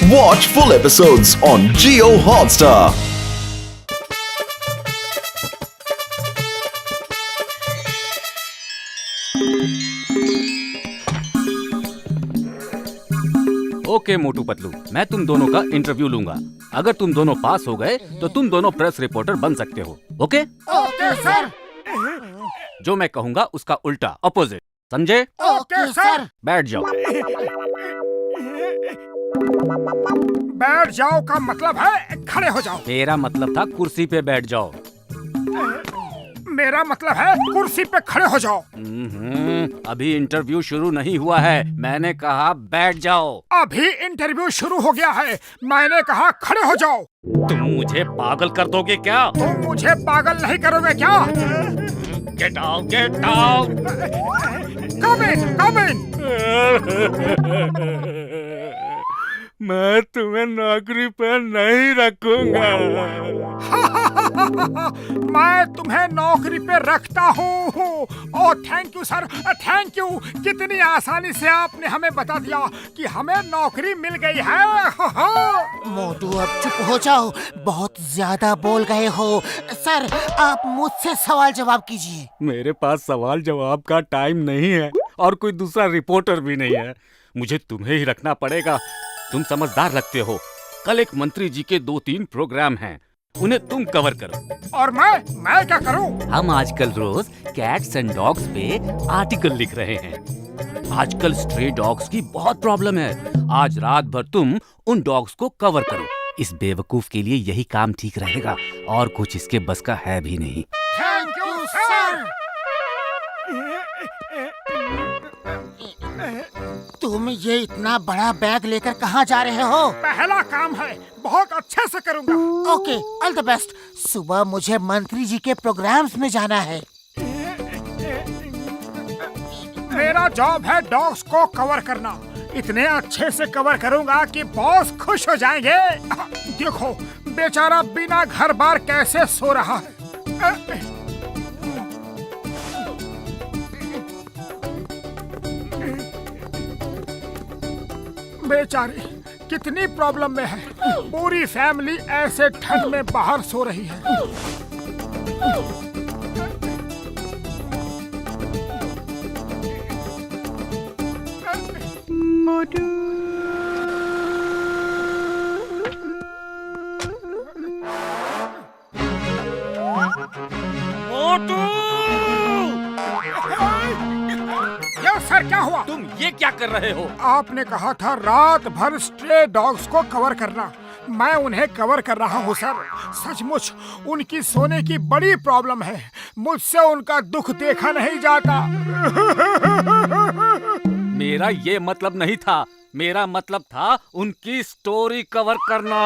Watch full episodes on Jio Hotstar. Okay Motu Patlu, मैं तुम दोनों का इंटरव्यू लूंगा। अगर तुम दोनों पास हो गए तो तुम दोनों प्रेस रिपोर्टर बन सकते हो। ओके? Okay sir. जो मैं कहूँगा उसका उल्टा, अपोजिट, समझे? Okay sir. बैठ जाओ। बैठ जाओ का मतलब है खड़े हो जाओ। मेरा मतलब था कुर्सी पे बैठ जाओ। मेरा मतलब है कुर्सी पे खड़े हो जाओ। अभी इंटरव्यू शुरू नहीं हुआ है, मैंने कहा बैठ जाओ। अभी इंटरव्यू शुरू हो गया है, मैंने कहा खड़े हो जाओ। तुम मुझे पागल कर दोगे क्या? तुम मुझे पागल नहीं करोगे क्या? Get out, get out. Come in, come in. मैं तुम्हें नौकरी पर नहीं रखूंगा। मैं तुम्हें नौकरी पे रखता हूँ। Oh thank you sir, thank you. कितनी आसानी से आपने हमें बता दिया कि हमें नौकरी मिल गई है। मोटू अब चुप हो जाओ, बहुत ज्यादा बोल गए हो। सर आप मुझसे सवाल जवाब कीजिए। मेरे पास सवाल जवाब का टाइम नहीं है और कोई दूसरा रिपोर्टर भी नहीं है। मुझे तुम्हें ही रखना पड़ेगा। तुम समझदार लगते हो। कल एक मंत्री जी के 2-3 प्रोग्राम हैं, उन्हें तुम कवर करो। और मैं क्या करूं? हम आजकल रोज कैट्स एंड डॉग्स पे आर्टिकल लिख रहे हैं। आजकल स्ट्रे डॉग्स की बहुत प्रॉब्लम है। आज रात भर तुम उन डॉग्स को कवर करो। इस बेवकूफ के लिए यही काम ठीक रहेगा और कुछ इसके बस का है भी नहीं। Thank you sir. तुम ये इतना बड़ा बैग लेकर कहाँ जा रहे हो? पहला काम है, बहुत अच्छे से करूंगा। Okay, all the best. सुबह मुझे मंत्री जी के प्रोग्राम्स में जाना है। मेरा जॉब है डॉग्स को कवर करना। इतने अच्छे से कवर करूंगा कि बॉस खुश हो जाएंगे। देखो बेचारा बिना घर बार कैसे सो रहा है। बेचारी कितनी प्रॉब्लम में है। पूरी फैमिली ऐसे ठंड में बाहर सो रही है। मोटू सर क्या हुआ? तुम ये क्या कर रहे हो? आपने कहा था रात भर स्ट्रे डॉग्स को कवर करना। मैं उन्हें कवर कर रहा हूँ सर। सचमुच उनकी सोने की बड़ी प्रॉब्लम है। मुझसे उनका दुख देखा नहीं जाता। मेरा ये मतलब नहीं था। मेरा मतलब था उनकी स्टोरी कवर करना।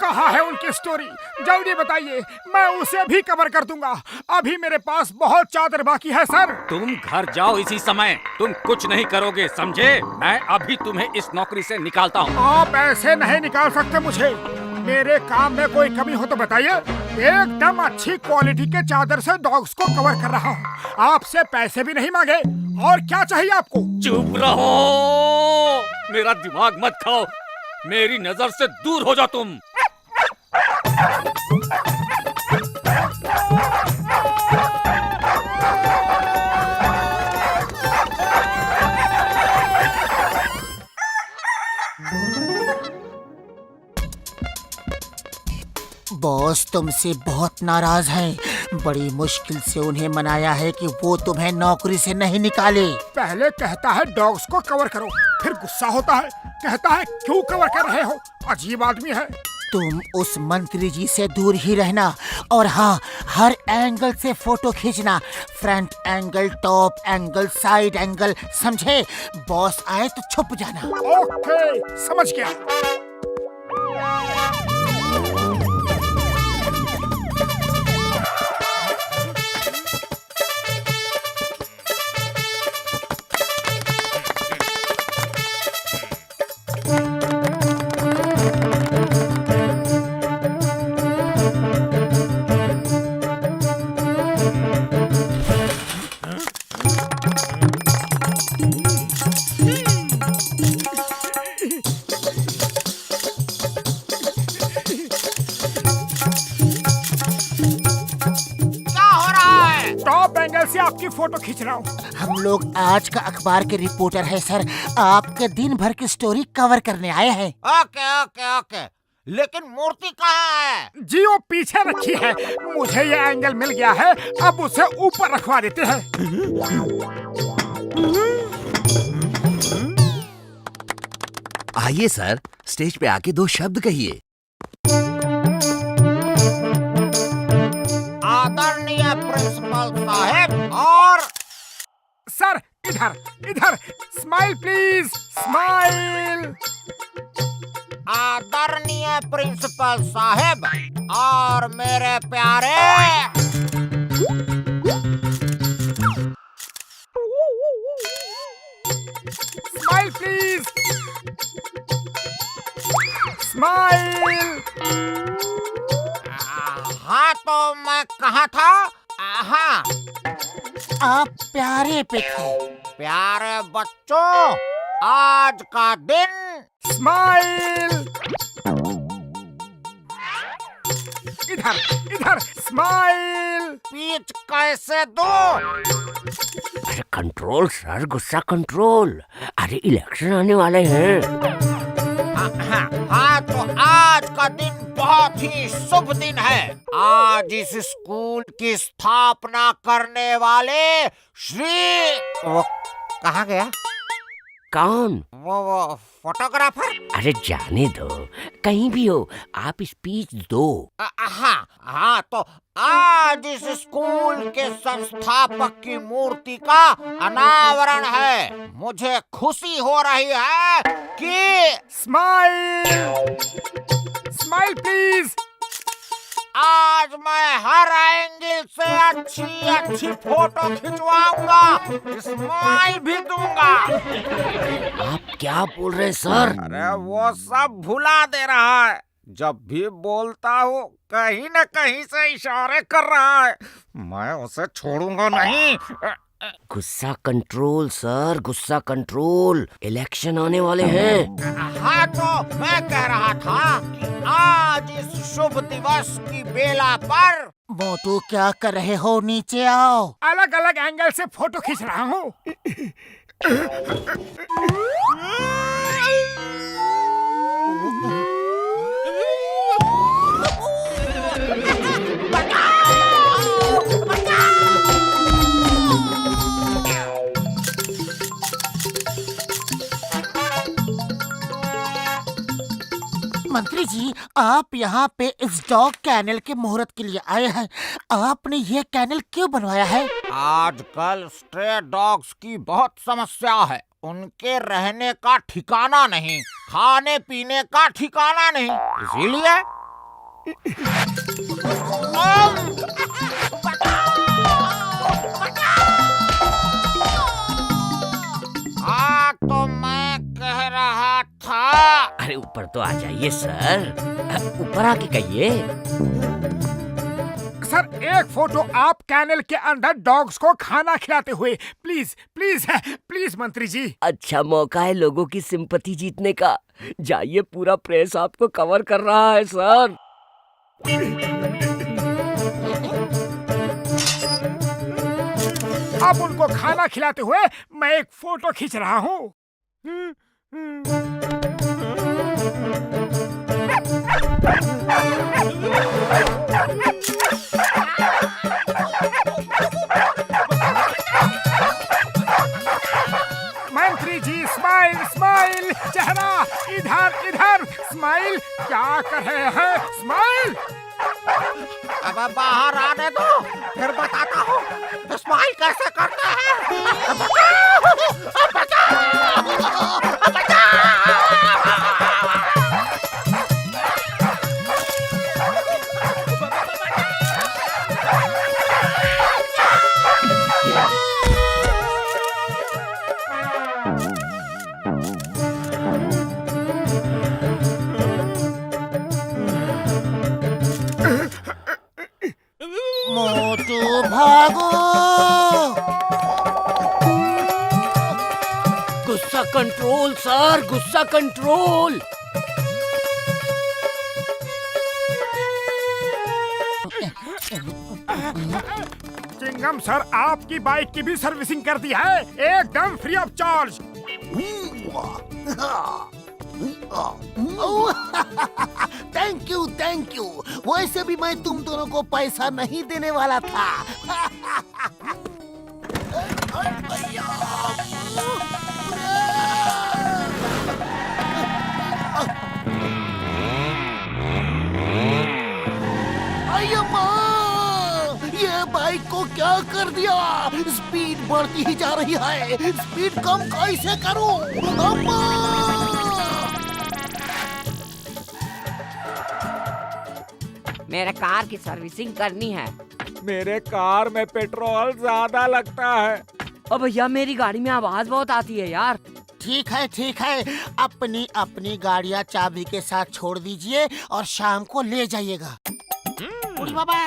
कहाँ है उनकी स्टोरी? जल्दी बताइए, मैं उसे भी कवर कर दूंगा। अभी मेरे पास बहुत चादर बाकी है सर। तुम घर जाओ इसी समय। तुम कुछ नहीं करोगे, समझे? मैं अभी तुम्हें इस नौकरी से निकालता हूँ। आप ऐसे नहीं निकाल सकते मुझे। मेरे काम में कोई कमी हो तो बताइए। एकदम अच्छी क्वालिटी के चादर से डॉग्स को कवर कर रहा हूँ। आपसे पैसे भी नहीं मांगे। और क्या चाहिए आपको? चुप रहो, मेरा दिमाग मत खाओ। मेरी नजर से दूर हो जाओ तुम। बॉस तुमसे बहुत नाराज हैं। बड़ी मुश्किल से उन्हें मनाया है कि वो तुम्हें नौकरी से नहीं निकाले। पहले कहता है डॉग्स को कवर करो, फिर गुस्सा होता है, कहता है क्यों कवर कर रहे हो। अजीब आदमी है। तुम उस मंत्री जी से दूर ही रहना। और हाँ, हर एंगल से फोटो खींचना। Front angle, top angle, side angle, समझे? बॉस आए तो छुप जाना। ओके, समझ गया। की फोटो खींच रहा हूँ। हम लोग आज का अखबार के रिपोर्टर है सर, आपके दिन भर की स्टोरी कवर करने आए हैं। ओके ओके ओके, लेकिन मूर्ति कहाँ है? जी वो पीछे रखी है, मुझे ये एंगल मिल गया है, अब उसे ऊपर रखवा देते हैं। आइए सर, स्टेज पे आके 2 शब्द कहिए। आदरणीय प्रिंसिपल साहब और सर इधर इधर, स्माइल प्लीज, स्माइल। आदरणीय प्रिंसिपल साहब और मेरे प्यारे स्माइल प्लीज, स्माइल। हाँ तो मैं कहाँ था? हाँ, आप प्यारे पे थे। प्यारे बच्चों, आज का दिन स्माइल। इधर इधर, स्माइल। स्पीच कैसे दूं? अरे कंट्रोल सर, गुस्सा कंट्रोल। अरे इलेक्शन आने वाले हैं। हाँ तो आज का दिन बहुत ही शुभ दिन है। आज इस स्कूल की स्थापना करने वाले श्री, वो कहाँ गया? कौन? वो फोटोग्राफर। अरे जाने दो, कहीं भी हो, आप स्पीच दो। हाँ तो आज इस स्कूल के संस्थापक की मूर्ति का अनावरण है। मुझे खुशी हो रही है कि स्माइल, स्माइल प्लीज। आज मैं हर एंगल से अच्छी अच्छी फोटो खिंचवाऊंगा, स्माइल भी दूंगा। आप क्या बोल रहे हैं सर? अरे वो सब भुला दे रहा है। जब भी बोलता हूँ कहीं न कहीं से इशारे कर रहा है। मैं उसे छोड़ूंगा नहीं। गुस्सा कंट्रोल सर, गुस्सा कंट्रोल। इलेक्शन आने वाले हैं। हाँ तो मैं कह रहा था कि आज इस शुभ दिवस की बेला पर मोटू क्या कर रहे हो? नीचे आओ। अलग अलग एंगल से फोटो खींच रहा हूँ। मंत्री जी, आप यहाँ पे इस डॉग कैनल के मुहूर्त के लिए आए हैं। आपने ये कैनल क्यों बनवाया है? आजकल स्ट्रे डॉग्स की बहुत समस्या है। उनके रहने का ठिकाना नहीं, खाने पीने का ठिकाना नहीं, इसीलिए हाँ तो मैं कह रहा था। अरे ऊपर तो आ जाइए सर, ऊपर आके कहिए। सर एक फोटो आप कैनल के अंदर डॉग्स को खाना खिलाते हुए, प्लीज प्लीज प्लीज मंत्री जी। अच्छा मौका है लोगों की सिंपैथी जीतने का। जाइए, पूरा प्रेस आपको कवर कर रहा है सर। अब उनको खाना खिलाते हुए मैं एक फोटो खींच रहा हूँ। मंत्री जी स्माइल स्माइल, चेहरा इधर इधर, स्माइल। क्या कर रहे हैं? स्माइल। अब बाहर आने दो, फिर बताता हूँ स्माइल कैसे करते हैं। मोटू भागो। गुस्सा कंट्रोल सर, गुस्सा कंट्रोल। चिंगम सर, आपकी बाइक की भी सर्विसिंग कर दी है, एकदम free of charge. Thank you. वैसे भी मैं तुम दोनों को पैसा नहीं देने वाला था। ये बाइक को क्या कर दिया? स्पीड बढ़ती ही जा रही है, स्पीड कम कैसे करूं? अम्मा! मेरे कार की सर्विसिंग करनी है। मेरे कार में पेट्रोल ज्यादा लगता है। अब भैया मेरी गाड़ी में आवाज बहुत आती है यार। ठीक है, अपनी अपनी गाड़ियाँ चाबी के साथ छोड़ दीजिए और शाम को ले जाइएगा। उड़ी बाबा,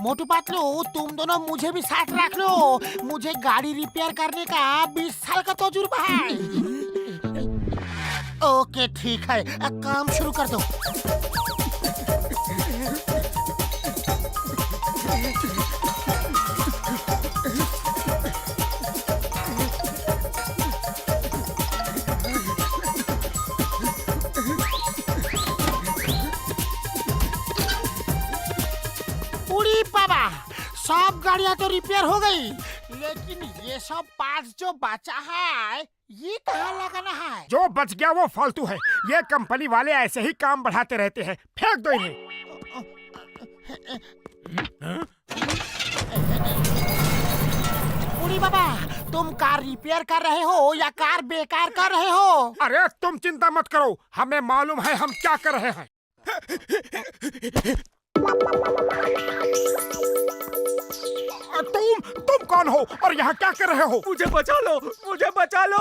मोटू पतलू, तुम दोनों मुझे भी साथ रख लो। मुझे गाड़ी रिपेयर करने का 20 साल का तजुर्बा है। ओके ठीक है, काम शुरू कर दो। सब गाड़ियाँ तो रिपेयर हो गई, लेकिन ये सब पार्ट्स जो बचा है ये कहाँ लगाना है? जो बच गया वो फालतू है। ये कंपनी वाले ऐसे ही काम बढ़ाते रहते हैं, फेंक दो इन्हें। उड़ी बाबा, तुम कार रिपेयर कर रहे हो या कार बेकार कर रहे हो? अरे तुम चिंता मत करो, हमें मालूम है हम क्या कर रहे हैं। तुम कौन हो और यहाँ क्या कर रहे हो? मुझे बचा लो, मुझे बचा लो।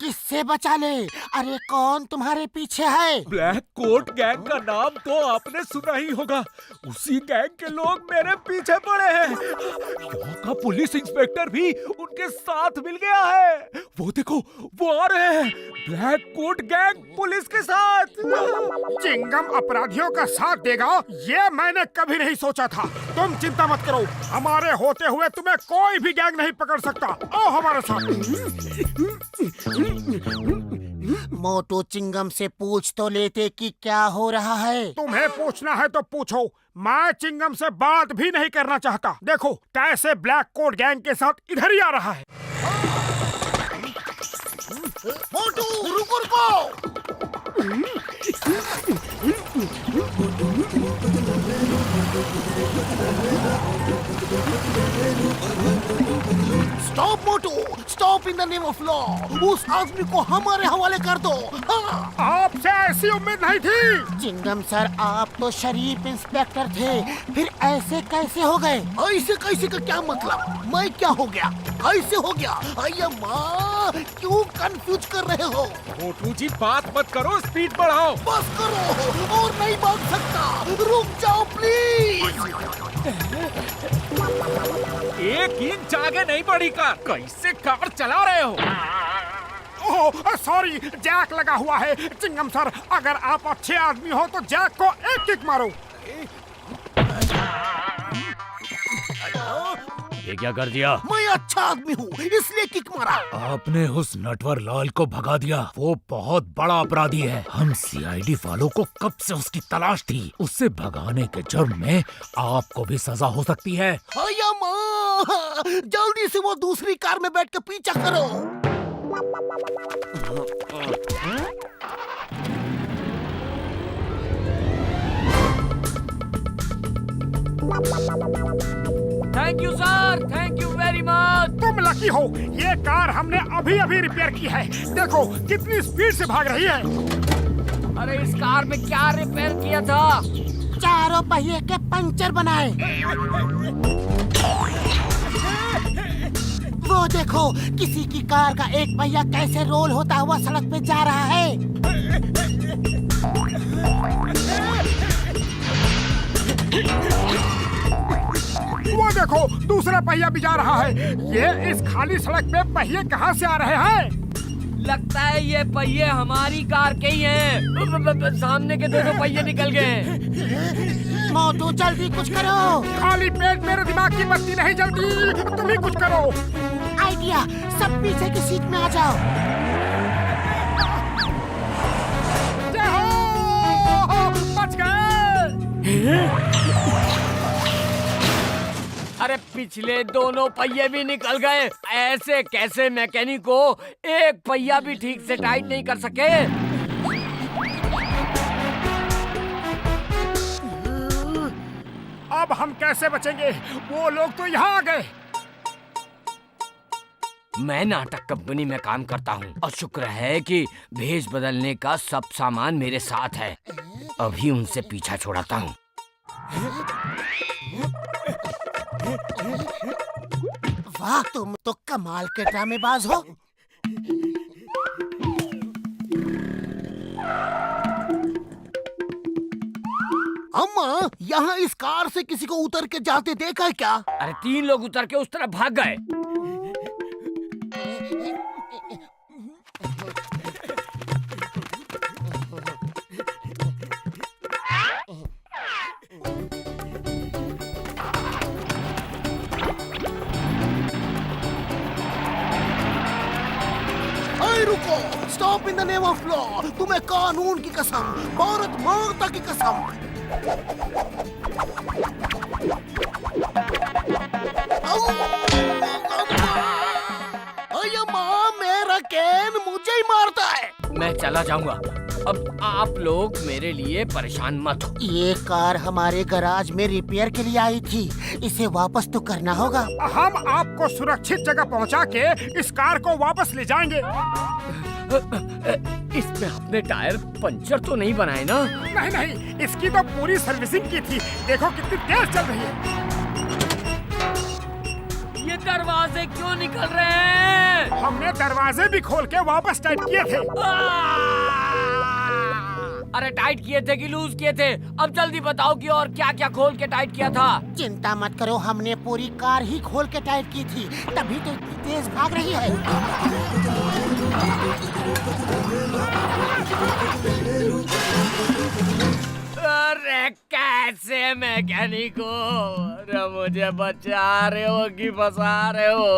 किससे बचा ले? अरे कौन तुम्हारे पीछे है? ब्लैक कोट गैंग का नाम तो आपने सुना ही होगा। उसी गैंग के लोग मेरे पीछे पड़े हैं। यहाँ का पुलिस इंस्पेक्टर भी उनके साथ मिल गया है। वो देखो, वो आ रहे हैं, ब्लैक कोट गैंग पुलिस के साथ। चिंगम अपराधियों का साथ देगा, ये मैंने कभी नहीं सोचा था। तुम चिंता मत करो, हमारे होते हुए तुम्हें कोई भी गैंग नहीं पकड़ सकता। आओ हमारे साथ। मोटू चिंगम से पूछ तो लेते कि क्या हो रहा है। तुम्हें पूछना है तो पूछो, मैं चिंगम से बात भी नहीं करना चाहता। देखो कैसे ब्लैक कोट गैंग के साथ इधर ही आ रहा है। मोटू रुको। Stop Motu, stop in the name of law. उस आदमी को हमारे हवाले कर दो। हाँ। आपसे ऐसी उम्मीद नहीं थी। चिंगम सर, आप तो शरीफ इंस्पेक्टर थे, फिर ऐसे कैसे हो गए? ऐसे कैसे का क्या मतलब? मैं क्या हो गया? कैसे हो गया? अय्या माँ, क्यों कंफ्यूज कर रहे हो? मोटू जी बात मत करो, स्पीड बढ़ाओ। बस करो, और नहीं भाग सकता। रुक जाओ प्लीज। एक इंच आगे नहीं बढ़ी कार। कैसे कार चला रहे हो? ओह सॉरी, जैक लगा हुआ है। चिंगम सर, अगर आप अच्छे आदमी हो तो जैक को एक किक मारो। ये क्या कर दिया? मैं अच्छा आदमी हूँ, इसलिए किक मारा। आपने उस नटवर लाल को भगा दिया। वो बहुत बड़ा अपराधी है। हम सीआईडी वालों को कब से उसकी तलाश थी। उसे भगाने के जुर्म में आपको भी सजा हो सकती है। अय्या माँ, जल्दी से वो दूसरी कार में बैठ के पीछा करो। Thank you sir, thank you very much. तुम लकी हो, ये कार हमने अभी अभी रिपेयर की है। देखो कितनी स्पीड से भाग रही है। अरे इस कार में क्या रिपेयर किया था? चारों पहिए के पंचर बनाए। वो देखो, किसी की कार का एक पहिया कैसे रोल होता हुआ सड़क पे जा रहा है। वो देखो, दूसरा पहिया भी जा रहा है। ये इस खाली सड़क पे पहिए कहाँ से आ रहे हैं? लगता है ये पहिए हमारी कार के ही हैं। सामने के दोनों पहिए निकल गए। मोटू जल्दी कुछ करो। खाली पेट मेरे दिमाग की बत्ती नहीं जलती, तुम ही कुछ करो। आइडिया, सब पीछे की सीट में आ जाओ। जय हो, बच गए। अरे पिछले दोनों पहिए भी निकल गए। ऐसे कैसे मैकेनिक को एक पहिया भी ठीक से टाइट नहीं कर सके। अब हम कैसे बचेंगे? वो लोग तो यहाँ आ गए। मैं नाटक कंपनी में काम करता हूँ और शुक्र है कि भेष बदलने का सब सामान मेरे साथ है। अभी उनसे पीछा छुड़ाता हूँ। वाह, तुम तो कमाल के ड्रामेबाज हो। अम्मा, यहाँ इस कार से किसी को उतर के जाते देखा है क्या? अरे 3 लोग उतर के उस तरफ भाग गए। रुको, stop in the name of law. तुम्हें कानून की कसम, भारत माता की कसम। माँ, मेरा कैन मुझे ही मारता है। मैं चला जाऊंगा। अब आप लोग मेरे लिए परेशान मत हो। ये कार हमारे गैराज में रिपेयर के लिए आई थी, इसे वापस तो करना होगा। हम आपको सुरक्षित जगह पहुंचा के इस कार को वापस ले जाएंगे। इसमें अपने टायर पंचर तो नहीं बनाए ना? नहीं नहीं, इसकी तो पूरी सर्विसिंग की थी। देखो कितनी तेज चल रही है। ये दरवाजे क्यों निकल रहे हैं? हमने दरवाजे भी खोल के वापस टाइट किए थे। अरे टाइट किए थे कि लूज किए थे? अब जल्दी बताओ कि और क्या क्या खोल के टाइट किया था। चिंता मत करो, हमने पूरी कार ही खोल के टाइट की थी, तभी तो इतनी तेज भाग रही है। अरे कैसे मैकेनिक हो? अरे मुझे बचा रहे हो कि फंसा रहे हो?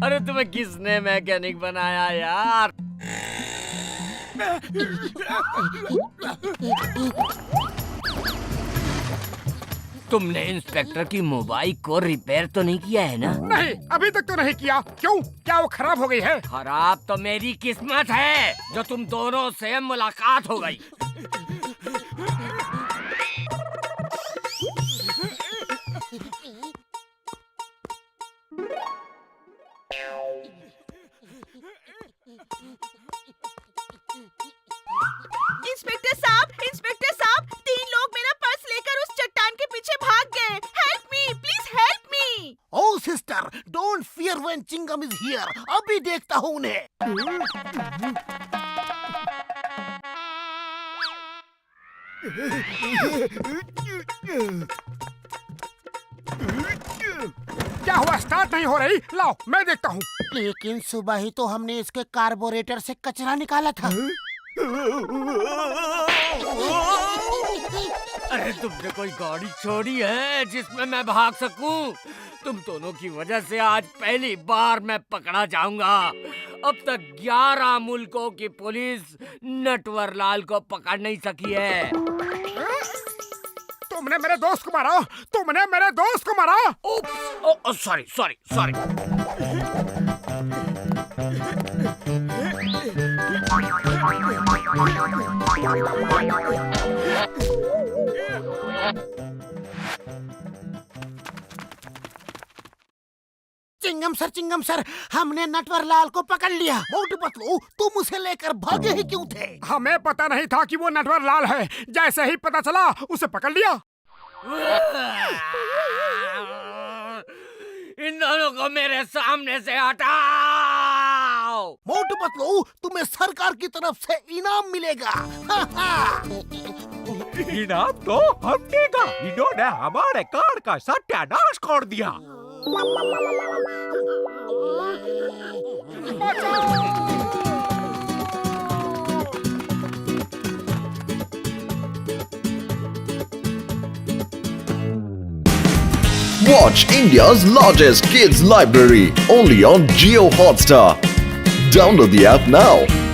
अरे तुम्हें किसने मैकेनिक बनाया यार? तुमने इंस्पेक्टर की मोबाइल को रिपेयर तो नहीं किया है ना? नहीं, अभी तक तो नहीं किया। क्यों, क्या वो खराब हो गई है? खराब तो मेरी किस्मत है जो तुम दोनों से मुलाकात हो गई। इंस्पेक्टर साहब, 3 लोग मेरा पर्स लेकर उस चट्टान के पीछे भाग गए। Help me, please help me. Oh sister, don't fear when Chingum is here. अभी देखता हूँ उन्हें। क्या हुआ, स्टार्ट नहीं हो रही? लाओ मैं देखता हूँ। लेकिन सुबह ही तो हमने इसके कार्बोरेटर से कचरा निकाला था। अरे तुमने कोई गाड़ी छोड़ी है जिसमें मैं भाग सकूं? तुम दोनों की वजह से आज पहली बार मैं पकड़ा जाऊंगा। अब तक 11 मुल्कों की पुलिस नटवरलाल को पकड़ नहीं सकी है। तुमने मेरे दोस्त को मारा। तुमने मेरे दोस्त को मारा। Sorry sorry sorry. Chingum sir, हमने नटवरलाल को पकड़ लिया। मोटू पतलू, तुम उसे लेकर भागे ही क्यों थे? हमें पता नहीं था कि वो नटवरलाल है। जैसे ही पता चला उसे पकड़ लिया। इन दोनों को मेरे सामने से हटाओ। मोटू पतलू, तुम्हें सरकार की तरफ से इनाम मिलेगा। इनाम तो हम देगा। इन्होंने हमारे कार का सत्यानाश कर दिया। Watch India's largest kids library only on Jio Hotstar. Download the app now.